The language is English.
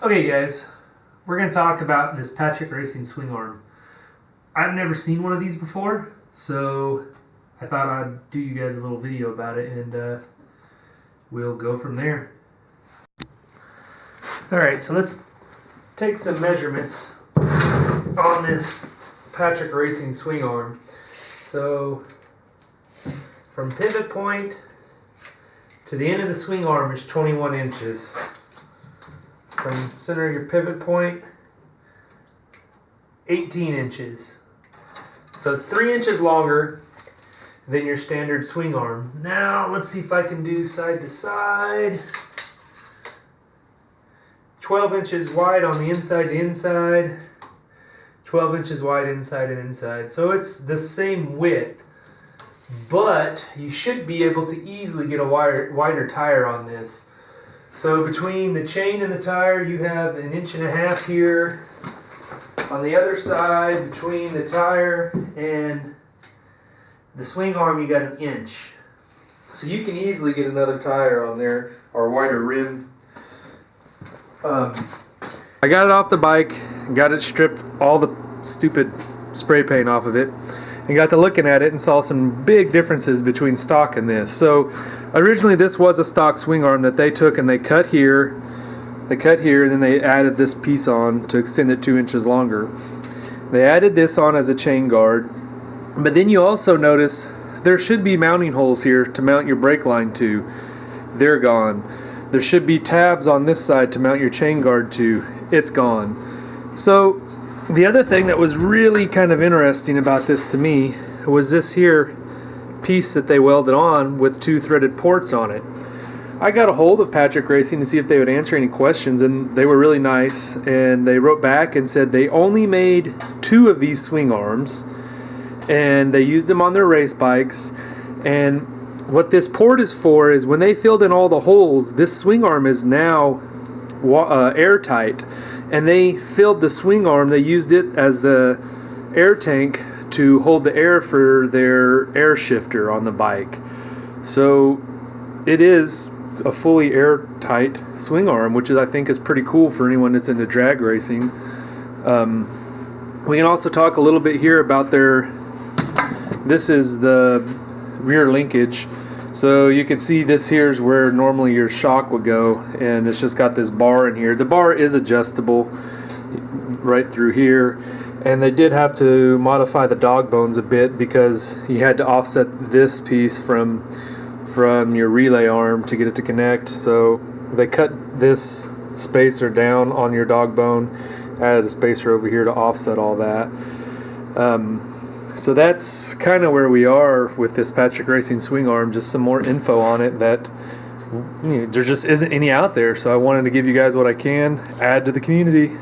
Okay guys, we're going to talk about this Patrick Racing swing arm. I've never seen one of these before, so I thought I'd do you guys a little video about it, and we'll go from there. Alright, so let's take some measurements on this Patrick Racing swing arm. So from pivot point to the end of the swing arm is 21 inches. From center of your pivot point, 18 inches. So it's 3 inches longer than your standard swing arm. Now let's see if I can do side to side. 12 inches wide on the inside to inside. 12 inches wide inside and inside. So it's the same width, but you should be able to easily get a wider tire on this. So between the chain and the tire, you have 1.5 inches here. On the other side, between the tire and the swing arm, you got 1 inch. So you can easily get another tire on there, or a wider rim. I got it off the bike, got it stripped, all the stupid spray paint off of it, and got to looking at it and saw some big differences between stock and this. So originally this was a stock swing arm that they took and they cut here, and then they added this piece on to extend it 2 inches longer. They added this on as a chain guard, but then you also notice there should be mounting holes here to mount your brake line to. They're gone. There should be tabs on this side to mount your chain guard to. It's gone. So the other thing that was really kind of interesting about this to me was this here piece that they welded on with 2 threaded ports on it. I got a hold of Patrick Racing to see if they would answer any questions, and they were really nice, and they wrote back and said they only made 2 of these swing arms and they used them on their race bikes. And what this port is for is when they filled in all the holes, this swing arm is now airtight, and they filled the swing arm, they used it as the air tank to hold the air for their air shifter on the bike. So it is a fully airtight swing arm, which I think is pretty cool for anyone that's into drag racing. We can also talk a little bit here about this is the rear linkage. So you can see this here is where normally your shock would go, and it's just got this bar in here. The bar is adjustable right through here, and they did have to modify the dog bones a bit because you had to offset this piece from your relay arm to get it to connect. So they cut this spacer down on your dog bone, added a spacer over here to offset all that. So that's kind of where we are with this Patrick Racing swing arm. Just some more info on it that there just isn't any out there. So I wanted to give you guys what I can, add to the community.